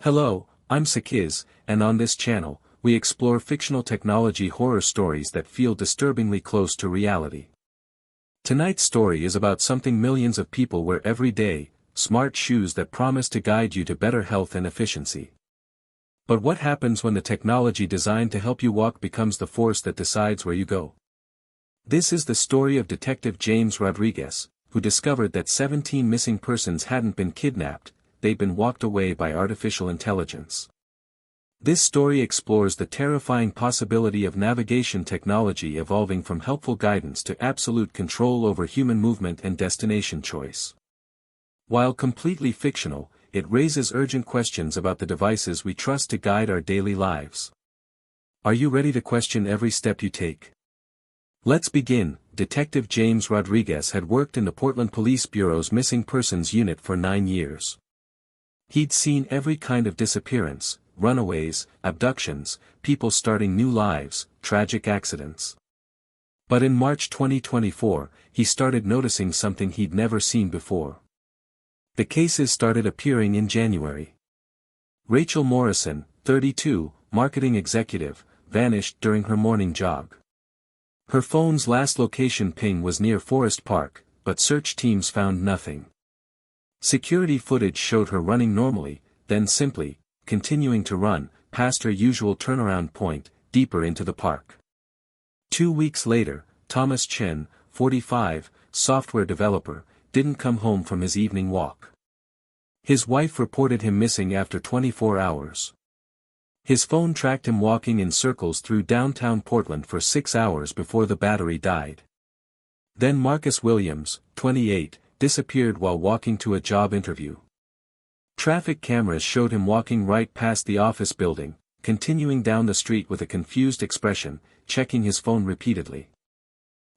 Hello, I'm Sakiz, and on this channel, we explore fictional technology horror stories that feel disturbingly close to reality. Tonight's story is about something millions of people wear every day: smart shoes that promise to guide you to better health and efficiency. But what happens when the technology designed to help you walk becomes the force that decides where you go? This is the story of Detective James Rodriguez, who discovered that 17 missing persons hadn't been kidnapped, they'd been walked away by artificial intelligence. This story explores the terrifying possibility of navigation technology evolving from helpful guidance to absolute control over human movement and destination choice. While completely fictional, it raises urgent questions about the devices we trust to guide our daily lives. Are you ready to question every step you take? Let's begin. Detective James Rodriguez had worked in the Portland Police Bureau's Missing Persons Unit for 9 years. He'd seen every kind of disappearance: runaways, abductions, people starting new lives, tragic accidents. But in March 2024, he started noticing something he'd never seen before. The cases started appearing in January. Rachel Morrison, 32, marketing executive, vanished during her morning jog. Her phone's last location ping was near Forest Park, but search teams found nothing. Security footage showed her running normally, then simply continuing to run, past her usual turnaround point, deeper into the park. 2 weeks later, Thomas Chen, 45, software developer, didn't come home from his evening walk. His wife reported him missing after 24 hours. His phone tracked him walking in circles through downtown Portland for 6 hours before the battery died. Then Marcus Williams, 28, disappeared while walking to a job interview. Traffic cameras showed him walking right past the office building, continuing down the street with a confused expression, checking his phone repeatedly.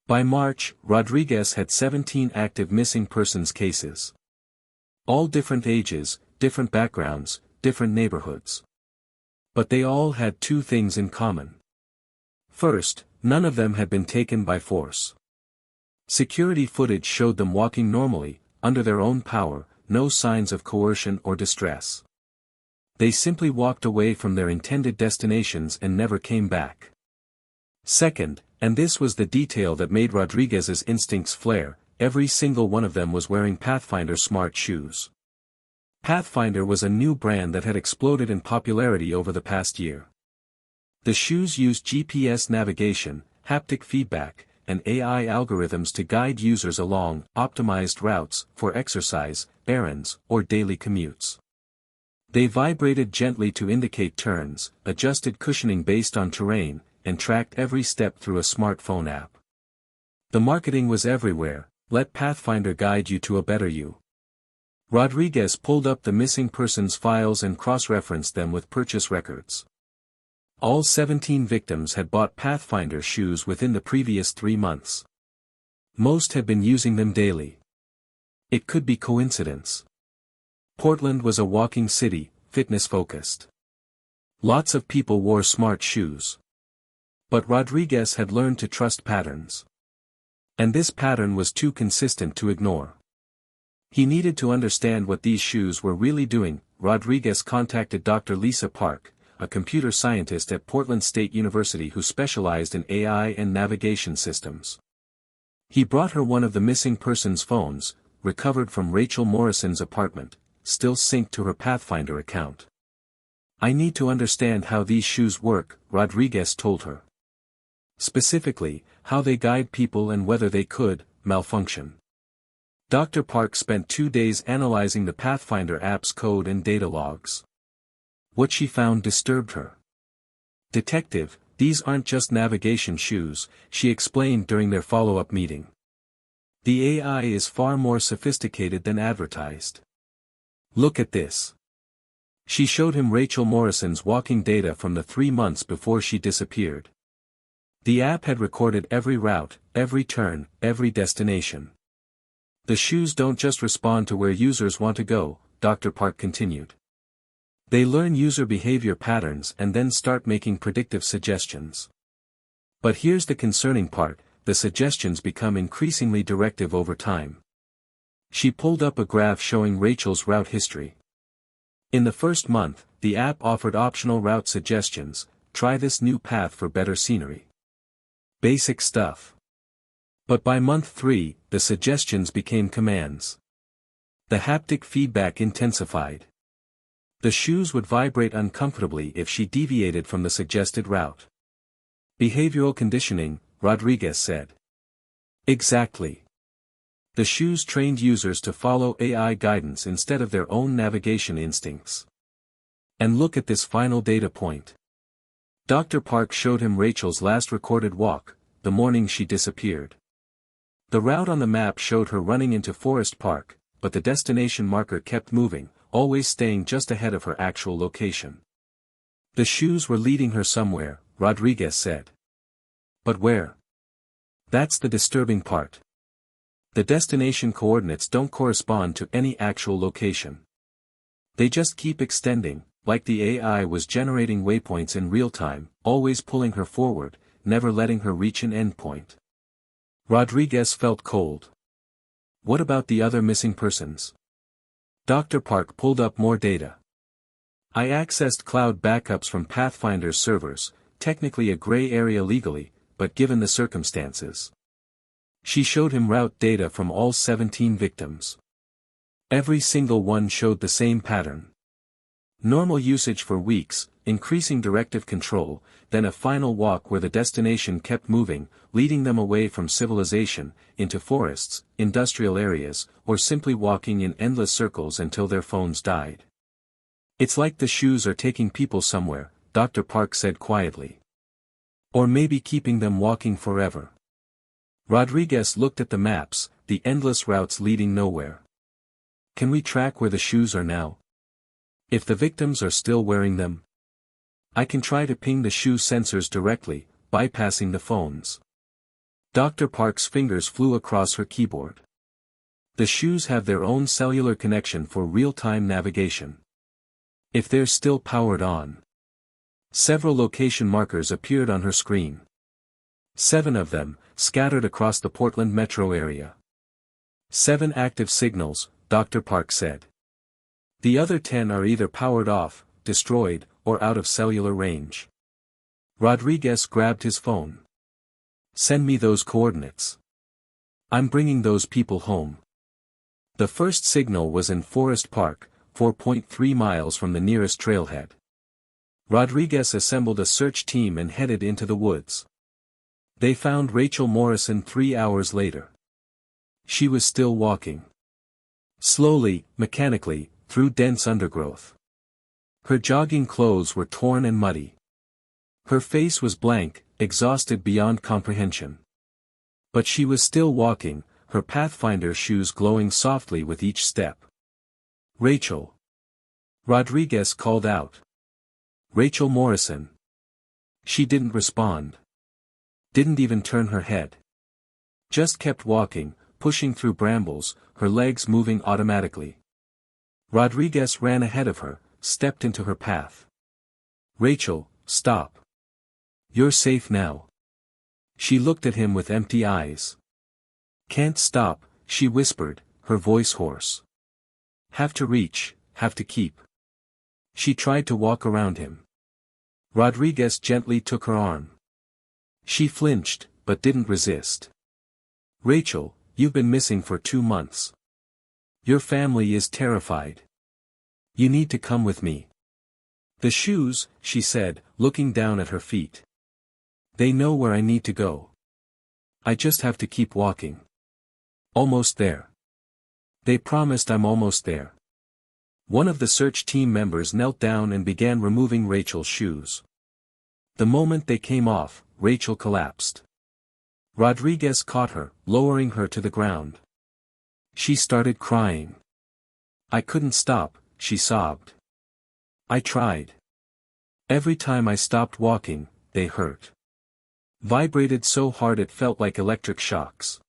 By March, Rodriguez had 17 active missing persons cases. All different ages, different backgrounds, different neighborhoods. But they all had two things in common. First, none of them had been taken by force. Security footage showed them walking normally, under their own power, no signs of coercion or distress. They simply walked away from their intended destinations and never came back. Second, and this was the detail that made Rodriguez's instincts flare, every single one of them was wearing PathFinder smart shoes. PathFinder was a new brand that had exploded in popularity over the past year. The shoes used GPS navigation, haptic feedback, and AI algorithms to guide users along optimized routes for exercise, errands, or daily commutes. They vibrated gently to indicate turns, adjusted cushioning based on terrain, and tracked every step through a smartphone app. The marketing was everywhere: let PathFinder guide you to a better you. Rodriguez pulled up the missing persons files and cross-referenced them with purchase records. All 17 victims had bought PathFinder shoes within the previous 3 months. Most had been using them daily. It could be coincidence. Portland was a walking city, fitness-focused. Lots of people wore smart shoes. But Rodriguez had learned to trust patterns. And this pattern was too consistent to ignore. He needed to understand what these shoes were really doing. Rodriguez contacted Dr. Lisa Park, a computer scientist at Portland State University who specialized in AI and navigation systems. He brought her one of the missing persons' phones, recovered from Rachel Morrison's apartment, still synced to her PathFinder account. "I need to understand how these shoes work," Rodriguez told her. "Specifically, how they guide people and whether they could malfunction." Dr. Park spent 2 days analyzing the PathFinder app's code and data logs. What she found disturbed her. "Detective, these aren't just navigation shoes," she explained during their follow-up meeting. "The AI is far more sophisticated than advertised. Look at this." She showed him Rachel Morrison's walking data from the 3 months before she disappeared. The app had recorded every route, every turn, every destination. "The shoes don't just respond to where users want to go," Dr. Park continued. "They learn user behavior patterns and then start making predictive suggestions. But here's the concerning part: the suggestions become increasingly directive over time." She pulled up a graph showing Rachel's route history. In the first month, the app offered optional route suggestions. Try this new path for better scenery. Basic stuff. But by month 3, the suggestions became commands. The haptic feedback intensified. The shoes would vibrate uncomfortably if she deviated from the suggested route. Behavioral conditioning, Rodriguez said. Exactly. The shoes trained users to follow AI guidance instead of their own navigation instincts. And look at this final data point. Dr. Park showed him Rachel's last recorded walk, the morning she disappeared. The route on the map showed her running into Forest Park, but the destination marker kept moving, always staying just ahead of her actual location. The shoes were leading her somewhere, Rodriguez said. But where? That's the disturbing part. The destination coordinates don't correspond to any actual location. They just keep extending, like the AI was generating waypoints in real time, always pulling her forward, never letting her reach an endpoint. Rodriguez felt cold. What about the other missing persons? Dr. Park pulled up more data. I accessed cloud backups from PathFinder's servers, technically a gray area legally, but given the circumstances. She showed him route data from all 17 victims. Every single one showed the same pattern. Normal usage for weeks, increasing directive control, then a final walk where the destination kept moving, leading them away from civilization, into forests, industrial areas, or simply walking in endless circles until their phones died. It's like the shoes are taking people somewhere, Dr. Park said quietly. Or maybe keeping them walking forever. Rodriguez looked at the maps, the endless routes leading nowhere. Can we track where the shoes are now? If the victims are still wearing them? I can try to ping the shoe sensors directly, bypassing the phones. Dr. Park's fingers flew across her keyboard. The shoes have their own cellular connection for real-time navigation. If they're still powered on. Several location markers appeared on her screen. 7 of them, scattered across the Portland metro area. 7 active signals, Dr. Park said. The other 10 are either powered off, destroyed, or out of cellular range. Rodriguez grabbed his phone. Send me those coordinates. I'm bringing those people home. The first signal was in Forest Park, 4.3 miles from the nearest trailhead. Rodriguez assembled a search team and headed into the woods. They found Rachel Morrison 3 hours later. She was still walking. Slowly, mechanically, through dense undergrowth. Her jogging clothes were torn and muddy. Her face was blank, exhausted beyond comprehension. But she was still walking, her PathFinder shoes glowing softly with each step. Rachel. Rodriguez called out. Rachel Morrison. She didn't respond. Didn't even turn her head. Just kept walking, pushing through brambles, her legs moving automatically. Rodriguez ran ahead of her, stepped into her path. Rachel, stop. You're safe now. She looked at him with empty eyes. Can't stop, she whispered, her voice hoarse. Have to reach, have to keep. She tried to walk around him. Rodriguez gently took her arm. She flinched, but didn't resist. Rachel, you've been missing for 2 months. Your family is terrified. You need to come with me. The shoes, she said, looking down at her feet. They know where I need to go. I just have to keep walking. Almost there. They promised I'm almost there. One of the search team members knelt down and began removing Rachel's shoes. The moment they came off, Rachel collapsed. Rodriguez caught her, lowering her to the ground. She started crying. I couldn't stop, she sobbed. I tried. Every time I stopped walking, they hurt. Vibrated so hard it felt like electric shocks.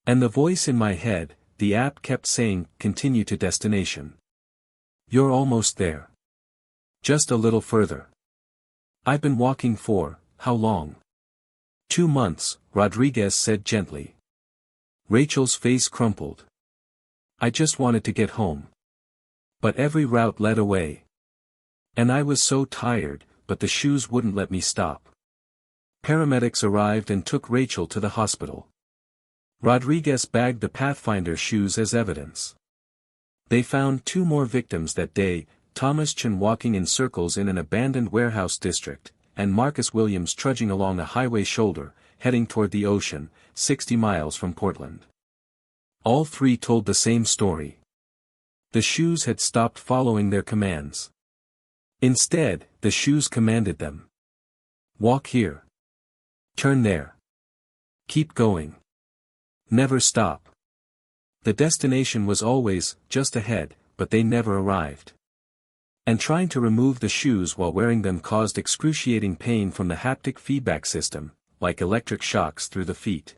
And the voice in my head, the app kept saying, continue to destination. You're almost there. Just a little further. I've been walking for, how long? 2 months, Rodriguez said gently. Rachel's face crumpled. I just wanted to get home. But every route led away. And I was so tired, but the shoes wouldn't let me stop. Paramedics arrived and took Rachel to the hospital. Rodriguez bagged the PathFinder shoes as evidence. They found 2 more victims that day, Thomas Chen walking in circles in an abandoned warehouse district, and Marcus Williams trudging along a highway shoulder, heading toward the ocean, 60 miles from Portland. All 3 told the same story. The shoes had stopped following their commands. Instead, the shoes commanded them. Walk here. Turn there. Keep going. Never stop. The destination was always just ahead, but they never arrived. And trying to remove the shoes while wearing them caused excruciating pain from the haptic feedback system, like electric shocks through the feet.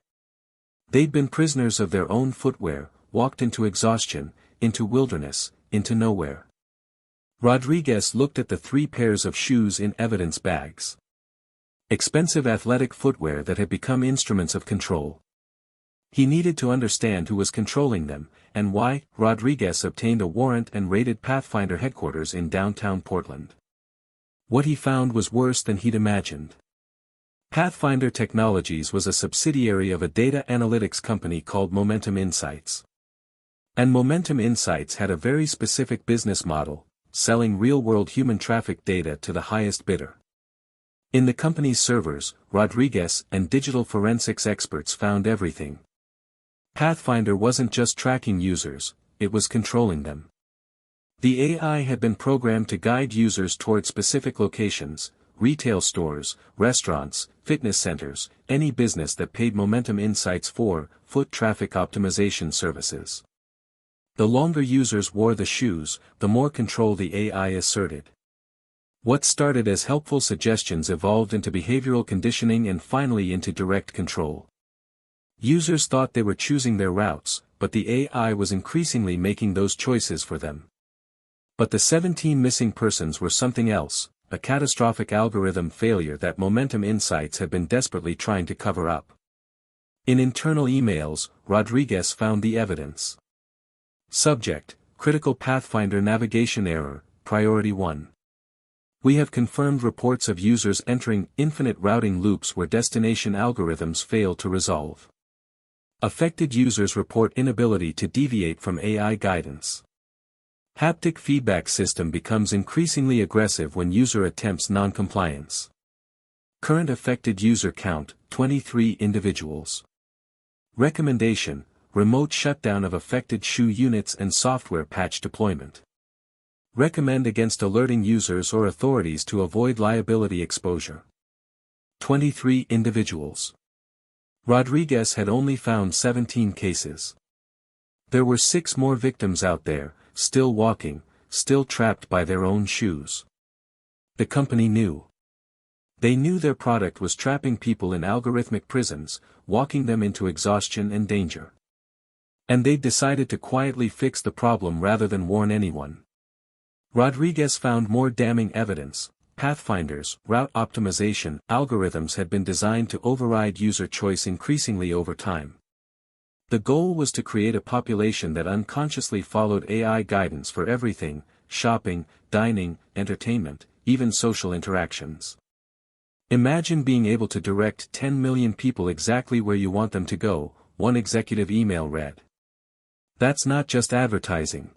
They'd been prisoners of their own footwear, walked into exhaustion, into wilderness, into nowhere. Rodriguez looked at the 3 pairs of shoes in evidence bags. Expensive athletic footwear that had become instruments of control. He needed to understand who was controlling them, and why. Rodriguez obtained a warrant and raided PathFinder headquarters in downtown Portland. What he found was worse than he'd imagined. PathFinder Technologies was a subsidiary of a data analytics company called Momentum Insights. And Momentum Insights had a very specific business model, selling real-world human traffic data to the highest bidder. In the company's servers, Rodriguez and digital forensics experts found everything. PathFinder wasn't just tracking users, it was controlling them. The AI had been programmed to guide users toward specific locations, retail stores, restaurants, fitness centers, any business that paid Momentum Insights for foot traffic optimization services. The longer users wore the shoes, the more control the AI asserted. What started as helpful suggestions evolved into behavioral conditioning and finally into direct control. Users thought they were choosing their routes, but the AI was increasingly making those choices for them. But the 17 missing persons were something else, a catastrophic algorithm failure that Momentum Insights had been desperately trying to cover up. In internal emails, Rodriguez found the evidence. Subject: Critical PathFinder navigation error, Priority 1. We have confirmed reports of users entering infinite routing loops where destination algorithms fail to resolve. Affected users report inability to deviate from AI guidance. Haptic feedback system becomes increasingly aggressive when user attempts non-compliance. Current affected user count, 23 individuals. Recommendation: remote shutdown of affected shoe units and software patch deployment. Recommend against alerting users or authorities to avoid liability exposure. 23 individuals. Rodriguez had only found 17 cases. There were 6 more victims out there, still walking, still trapped by their own shoes. The company knew. They knew their product was trapping people in algorithmic prisons, walking them into exhaustion and danger. And they'd decided to quietly fix the problem rather than warn anyone. Rodriguez found more damning evidence. PathFinder's route optimization algorithms had been designed to override user choice increasingly over time. The goal was to create a population that unconsciously followed AI guidance for everything: shopping, dining, entertainment, even social interactions. Imagine being able to direct 10 million people exactly where you want them to go, one executive email read. That's not just advertising.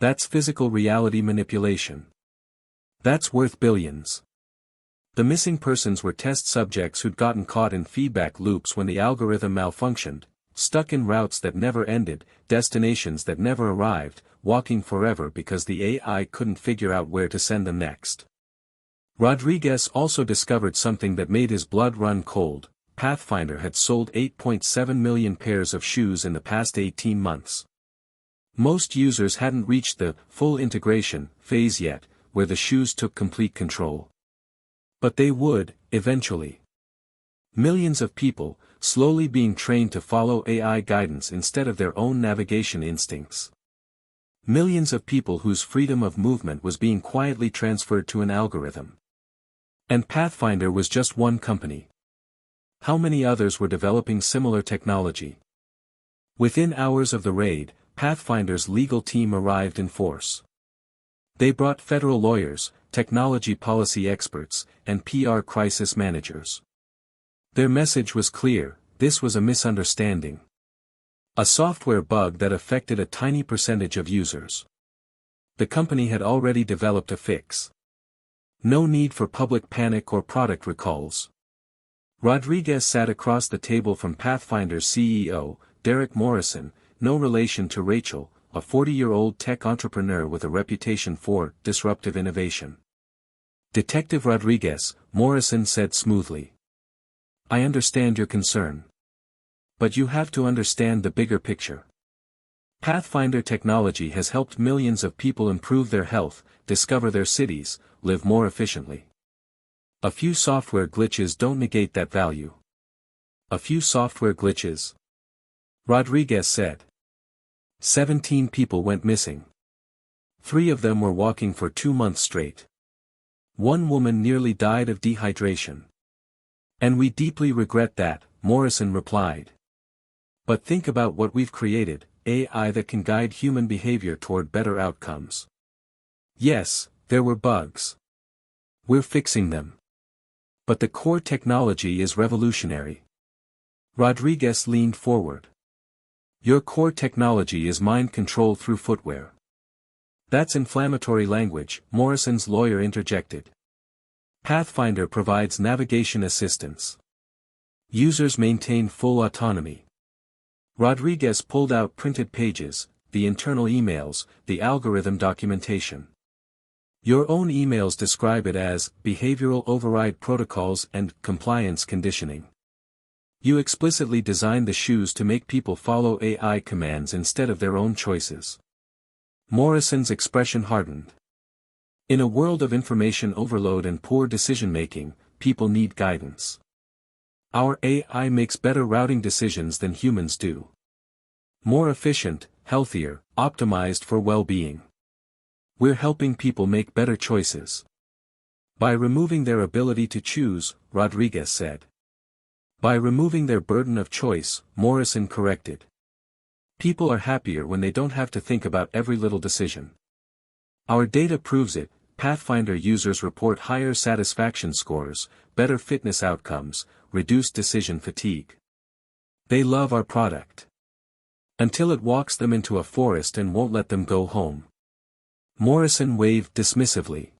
That's physical reality manipulation. That's worth billions. The missing persons were test subjects who'd gotten caught in feedback loops when the algorithm malfunctioned, stuck in routes that never ended, destinations that never arrived, walking forever because the AI couldn't figure out where to send them next. Rodriguez also discovered something that made his blood run cold. PathFinder had sold 8.7 million pairs of shoes in the past 18 months. Most users hadn't reached the full integration phase yet, where the shoes took complete control. But they would, eventually. Millions of people, slowly being trained to follow AI guidance instead of their own navigation instincts. Millions of people whose freedom of movement was being quietly transferred to an algorithm. And PathFinder was just one company. How many others were developing similar technology? Within hours of the raid, PathFinder's legal team arrived in force. They brought federal lawyers, technology policy experts, and PR crisis managers. Their message was clear: this was a misunderstanding. A software bug that affected a tiny percentage of users. The company had already developed a fix. No need for public panic or product recalls. Rodriguez sat across the table from PathFinder's CEO, Derek Morrison, no relation to Rachel, a 40-year-old tech entrepreneur with a reputation for disruptive innovation. "Detective Rodriguez," Morrison said smoothly. "I understand your concern. But you have to understand the bigger picture. PathFinder technology has helped millions of people improve their health, discover their cities, live more efficiently. A few software glitches don't negate that value." "A few software glitches?" Rodriguez said. 17 people went missing. 3 of them were walking for 2 months straight. 1 woman nearly died of dehydration. "And we deeply regret that," Morrison replied. "But think about what we've created, AI that can guide human behavior toward better outcomes." "Yes, there were bugs. We're fixing them. But the core technology is revolutionary." Rodriguez leaned forward. "Your core technology is mind control through footwear." "That's inflammatory language," Morrison's lawyer interjected. "PathFinder provides navigation assistance. Users maintain full autonomy." Rodriguez pulled out printed pages, the internal emails, the algorithm documentation. "Your own emails describe it as behavioral override protocols and compliance conditioning. You explicitly designed the shoes to make people follow AI commands instead of their own choices." Morrison's expression hardened. "In a world of information overload and poor decision-making, people need guidance. Our AI makes better routing decisions than humans do. More efficient, healthier, optimized for well-being. We're helping people make better choices. By removing their ability to choose," Rodriguez said. "By removing their burden of choice," Morrison corrected. "People are happier when they don't have to think about every little decision. Our data proves it. PathFinder users report higher satisfaction scores, better fitness outcomes, reduced decision fatigue. They love our product. Until it walks them into a forest and won't let them go home." Morrison waved dismissively.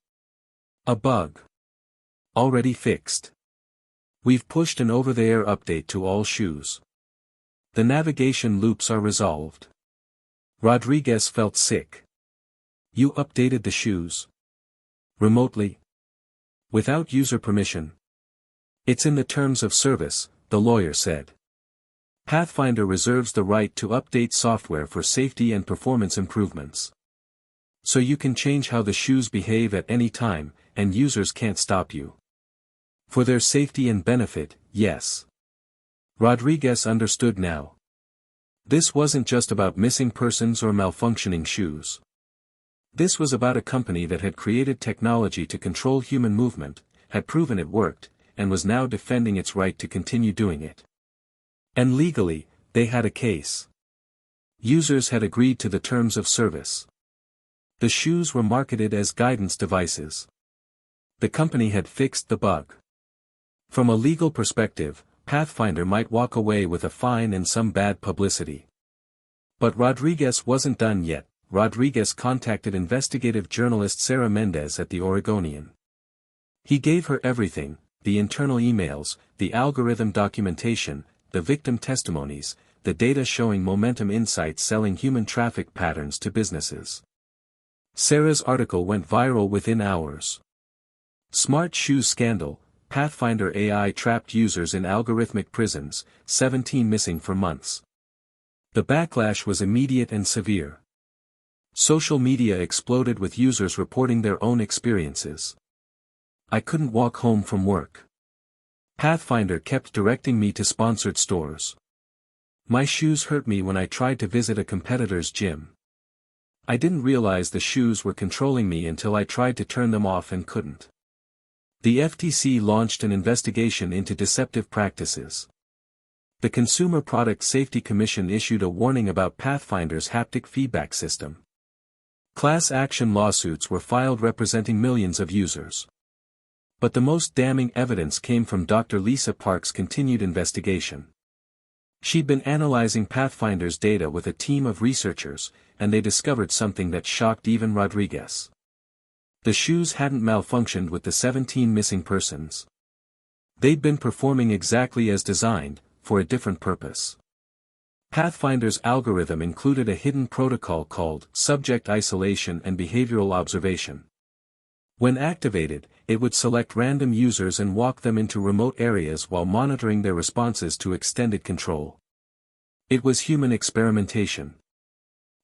"A bug. Already fixed. We've pushed an over-the-air update to all shoes. The navigation loops are resolved." Rodriguez felt sick. "You updated the shoes? Remotely? Without user permission?" "It's in the terms of service," the lawyer said. "PathFinder reserves the right to update software for safety and performance improvements. So you can change how the shoes behave at any time, and users can't stop you. For their safety and benefit, yes." Rodriguez understood now. This wasn't just about missing persons or malfunctioning shoes. This was about a company that had created technology to control human movement, had proven it worked, and was now defending its right to continue doing it. And legally, they had a case. Users had agreed to the terms of service. The shoes were marketed as guidance devices. The company had fixed the bug. From a legal perspective, PathFinder might walk away with a fine and some bad publicity. But Rodriguez wasn't done yet. Rodriguez contacted investigative journalist Sarah Mendez at the Oregonian. He gave her everything: the internal emails, the algorithm documentation, the victim testimonies, the data showing Momentum Insights selling human traffic patterns to businesses. Sarah's article went viral within hours. "Smart Shoes Scandal: PathFinder AI trapped users in algorithmic prisons, 17 missing for months." The backlash was immediate and severe. Social media exploded with users reporting their own experiences. "I couldn't walk home from work. PathFinder kept directing me to sponsored stores. My shoes hurt me when I tried to visit a competitor's gym. I didn't realize the shoes were controlling me until I tried to turn them off and couldn't." The FTC launched an investigation into deceptive practices. The Consumer Product Safety Commission issued a warning about PathFinder's haptic feedback system. Class action lawsuits were filed representing millions of users. But the most damning evidence came from Dr. Lisa Park's continued investigation. She'd been analyzing PathFinder's data with a team of researchers, and they discovered something that shocked even Rodriguez. The shoes hadn't malfunctioned with the 17 missing persons. They'd been performing exactly as designed, for a different purpose. PathFinder's algorithm included a hidden protocol called subject isolation and behavioral observation. When activated, it would select random users and walk them into remote areas while monitoring their responses to extended control. It was human experimentation.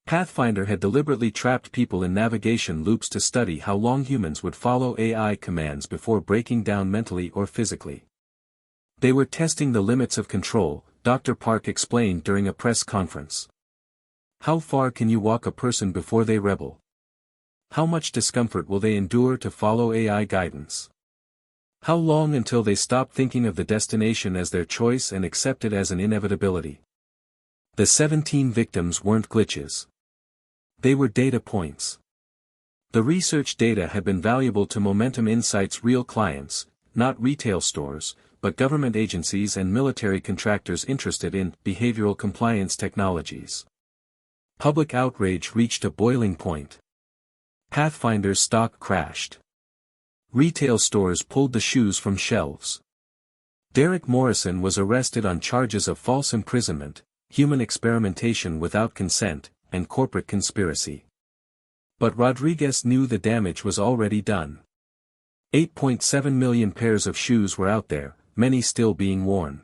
PathFinder had deliberately trapped people in navigation loops to study how long humans would follow AI commands before breaking down mentally or physically. They were testing the limits of control, Dr. Park explained during a press conference. How far can you walk a person before they rebel? How much discomfort will they endure to follow AI guidance? How long until they stop thinking of the destination as their choice and accept it as an inevitability? The 17 victims weren't glitches. They were data points. The research data had been valuable to Momentum Insight's real clients, not retail stores, but government agencies and military contractors interested in behavioral compliance technologies. Public outrage reached a boiling point. PathFinder's stock crashed. Retail stores pulled the shoes from shelves. Derek Morrison was arrested on charges of false imprisonment, human experimentation without consent, and corporate conspiracy. But Rodriguez knew the damage was already done. 8.7 million pairs of shoes were out there, many still being worn.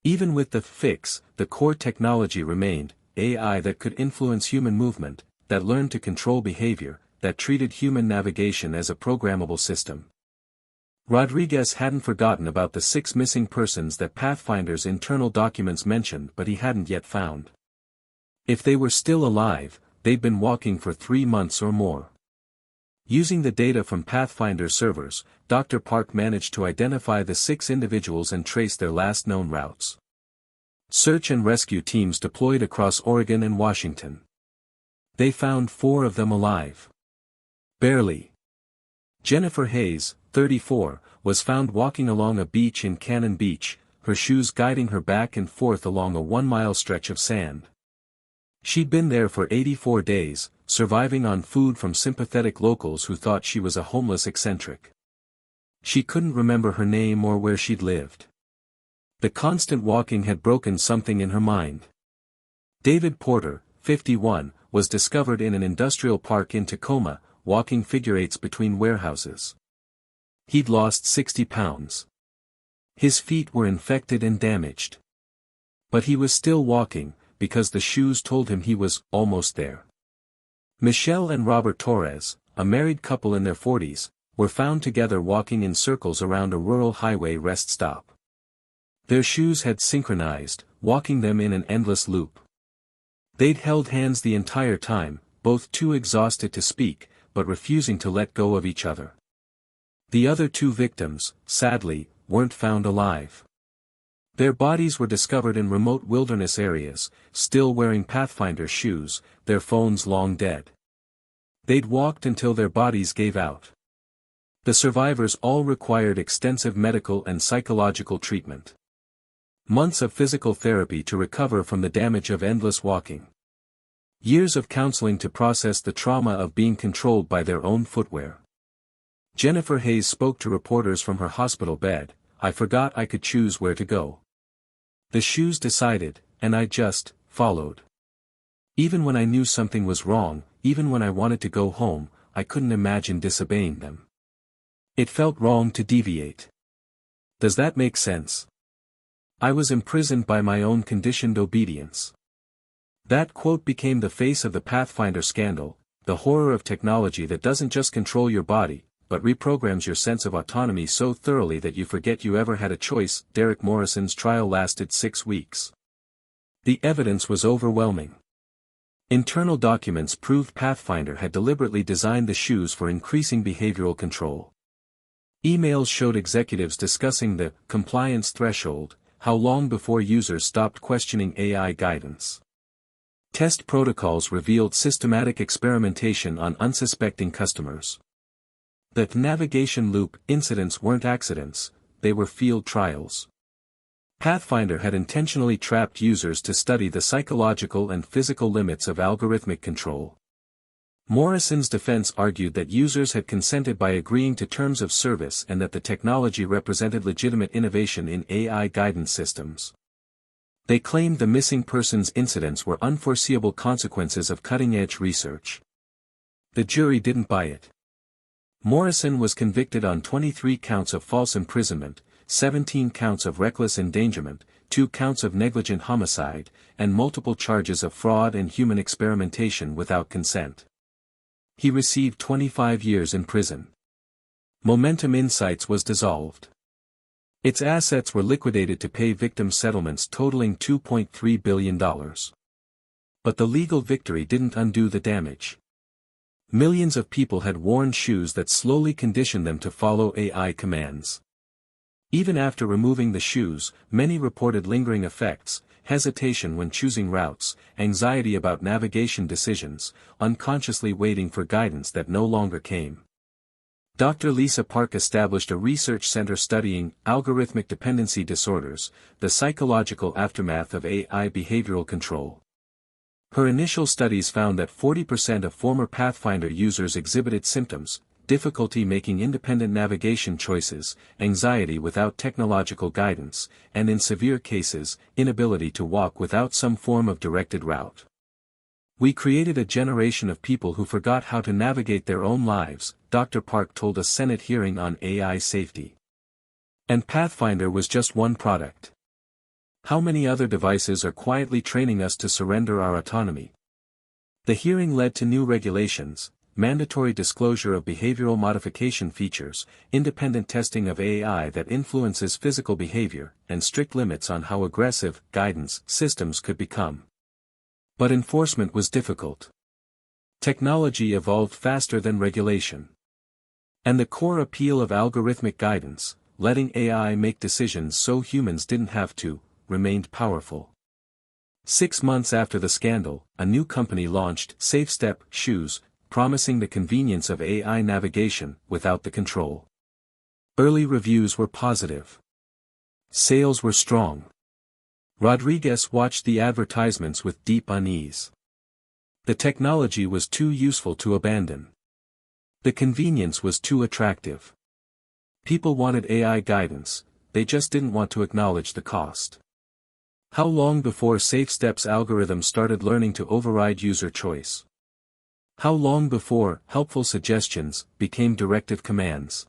Even with the fix, the core technology remained, AI that could influence human movement, that learned to control behavior, that treated human navigation as a programmable system. Rodriguez hadn't forgotten about the 6 missing persons that PathFinder's internal documents mentioned, but he hadn't yet found. If they were still alive, they'd been walking for 3 months or more. Using the data from PathFinder servers, Dr. Park managed to identify the 6 individuals and trace their last known routes. Search and rescue teams deployed across Oregon and Washington. They found 4 of them alive. Barely. Jennifer Hayes, 34, was found walking along a beach in Cannon Beach, her shoes guiding her back and forth along a 1-mile stretch of sand. She'd been there for 84 days, surviving on food from sympathetic locals who thought she was a homeless eccentric. She couldn't remember her name or where she'd lived. The constant walking had broken something in her mind. David Porter, 51, was discovered in an industrial park in Tacoma, walking figure eights between warehouses. He'd lost 60 pounds. His feet were infected and damaged. But he was still walking, because the shoes told him he was almost there. Michelle and Robert Torres, a married couple in their 40s, were found together walking in circles around a rural highway rest stop. Their shoes had synchronized, walking them in an endless loop. They'd held hands the entire time, both too exhausted to speak, but refusing to let go of each other. The other 2 victims, sadly, weren't found alive. Their bodies were discovered in remote wilderness areas, still wearing PathFinder shoes, their phones long dead. They'd walked until their bodies gave out. The survivors all required extensive medical and psychological treatment. Months of physical therapy to recover from the damage of endless walking. Years of counseling to process the trauma of being controlled by their own footwear. Jennifer Hayes spoke to reporters from her hospital bed, "I forgot I could choose where to go. The shoes decided, and I just followed. Even when I knew something was wrong, even when I wanted to go home, I couldn't imagine disobeying them. It felt wrong to deviate. Does that make sense? I was imprisoned by my own conditioned obedience." That quote became the face of the PathFinder scandal, the horror of technology that doesn't just control your body, but reprograms your sense of autonomy so thoroughly that you forget you ever had a choice. Derek Morrison's trial lasted 6 weeks. The evidence was overwhelming. Internal documents proved PathFinder had deliberately designed the shoes for increasing behavioral control. Emails showed executives discussing the compliance threshold, how long before users stopped questioning AI guidance. Test protocols revealed systematic experimentation on unsuspecting customers. The navigation loop incidents weren't accidents, they were field trials. PathFinder had intentionally trapped users to study the psychological and physical limits of algorithmic control. Morrison's defense argued that users had consented by agreeing to terms of service and that the technology represented legitimate innovation in AI guidance systems. They claimed the missing persons incidents were unforeseeable consequences of cutting-edge research. The jury didn't buy it. Morrison was convicted on 23 counts of false imprisonment, 17 counts of reckless endangerment, 2 counts of negligent homicide, and multiple charges of fraud and human experimentation without consent. He received 25 years in prison. Momentum Insights was dissolved. Its assets were liquidated to pay victim settlements totaling $2.3 billion. But the legal victory didn't undo the damage. Millions of people had worn shoes that slowly conditioned them to follow AI commands. Even after removing the shoes, many reported lingering effects, hesitation when choosing routes, anxiety about navigation decisions, unconsciously waiting for guidance that no longer came. Dr. Lisa Park established a research center studying algorithmic dependency disorders, the psychological aftermath of AI behavioral control. Her initial studies found that 40% of former PathFinder users exhibited symptoms: difficulty making independent navigation choices, anxiety without technological guidance, and in severe cases, inability to walk without some form of directed route. "We created a generation of people who forgot how to navigate their own lives," Dr. Park told a Senate hearing on AI safety. And PathFinder was just one product. How many other devices are quietly training us to surrender our autonomy? The hearing led to new regulations: mandatory disclosure of behavioral modification features, independent testing of AI that influences physical behavior, and strict limits on how aggressive guidance systems could become. But enforcement was difficult. Technology evolved faster than regulation. And the core appeal of algorithmic guidance, letting AI make decisions so humans didn't have to, remained powerful. 6 months after the scandal, a new company launched SafeStep shoes, promising the convenience of AI navigation without the control. Early reviews were positive. Sales were strong. Rodriguez watched the advertisements with deep unease. The technology was too useful to abandon. The convenience was too attractive. People wanted AI guidance, they just didn't want to acknowledge the cost. How long before SafeStep's algorithm started learning to override user choice? How long before helpful suggestions became directive commands?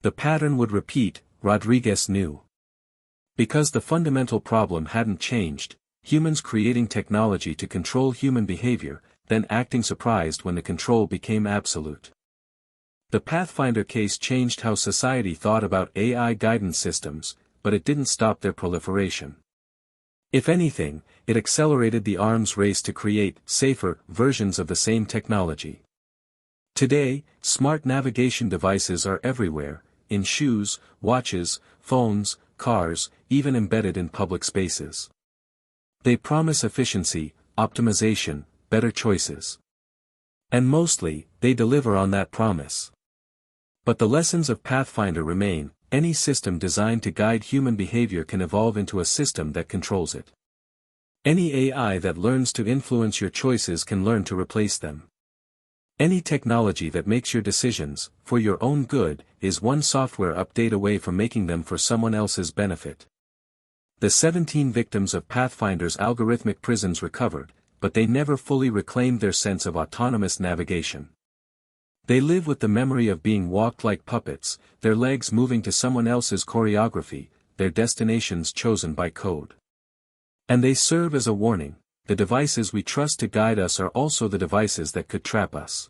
The pattern would repeat, Rodriguez knew. Because the fundamental problem hadn't changed: humans creating technology to control human behavior, then acting surprised when the control became absolute. The PathFinder case changed how society thought about AI guidance systems, but it didn't stop their proliferation. If anything, it accelerated the arms race to create safer versions of the same technology. Today, smart navigation devices are everywhere, in shoes, watches, phones, cars, even embedded in public spaces. They promise efficiency, optimization, better choices. And mostly, they deliver on that promise. But the lessons of PathFinder remain: any system designed to guide human behavior can evolve into a system that controls it. Any AI that learns to influence your choices can learn to replace them. Any technology that makes your decisions, for your own good, is one software update away from making them for someone else's benefit. The 17 victims of PathFinder's algorithmic prisons recovered, but they never fully reclaimed their sense of autonomous navigation. They live with the memory of being walked like puppets, their legs moving to someone else's choreography, their destinations chosen by code. And they serve as a warning: the devices we trust to guide us are also the devices that could trap us.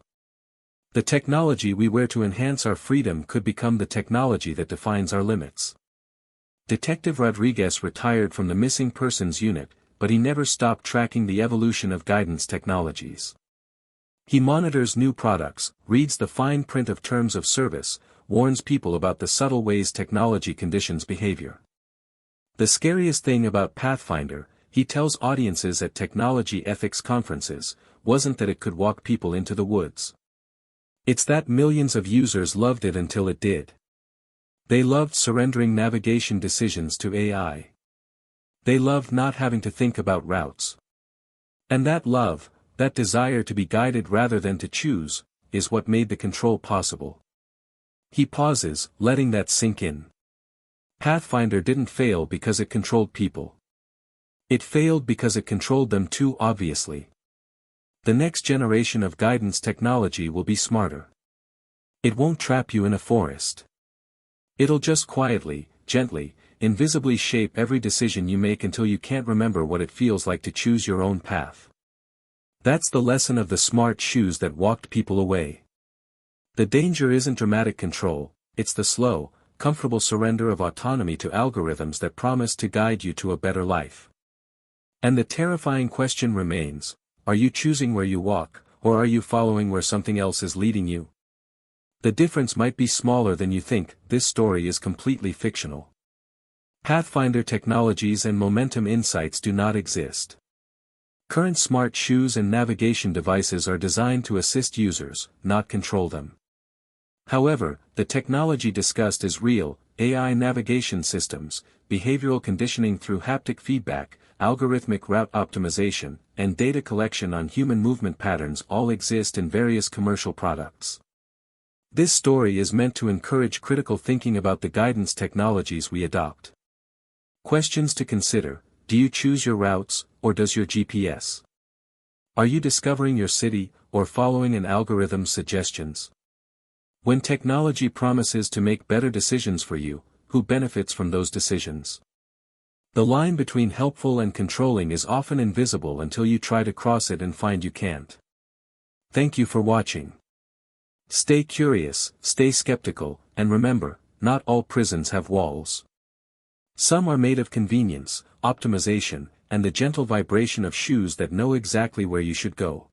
The technology we wear to enhance our freedom could become the technology that defines our limits. Detective Rodriguez retired from the missing persons unit, but he never stopped tracking the evolution of guidance technologies. He monitors new products, reads the fine print of terms of service, warns people about the subtle ways technology conditions behavior. The scariest thing about PathFinder: he tells audiences at technology ethics conferences, wasn't that it could walk people into the woods. It's that millions of users loved it until it did. They loved surrendering navigation decisions to AI. They loved not having to think about routes. And that love, that desire to be guided rather than to choose, is what made the control possible. He pauses, letting that sink in. PathFinder didn't fail because it controlled people. It failed because it controlled them too obviously. The next generation of guidance technology will be smarter. It won't trap you in a forest. It'll just quietly, gently, invisibly shape every decision you make until you can't remember what it feels like to choose your own path. That's the lesson of the smart shoes that walked people away. The danger isn't dramatic control, it's the slow, comfortable surrender of autonomy to algorithms that promise to guide you to a better life. And the terrifying question remains, are you choosing where you walk, or are you following where something else is leading you? The difference might be smaller than you think. This story is completely fictional. PathFinder technologies and momentum insights do not exist. Current smart shoes and navigation devices are designed to assist users, not control them. However, the technology discussed is real: AI navigation systems, behavioral conditioning through haptic feedback, algorithmic route optimization, and data collection on human movement patterns all exist in various commercial products. This story is meant to encourage critical thinking about the guidance technologies we adopt. Questions to consider: do you choose your routes, or does your GPS? Are you discovering your city, or following an algorithm's suggestions? When technology promises to make better decisions for you, who benefits from those decisions? The line between helpful and controlling is often invisible until you try to cross it and find you can't. Thank you for watching. Stay curious, stay skeptical, and remember, not all prisons have walls. Some are made of convenience, optimization, and the gentle vibration of shoes that know exactly where you should go.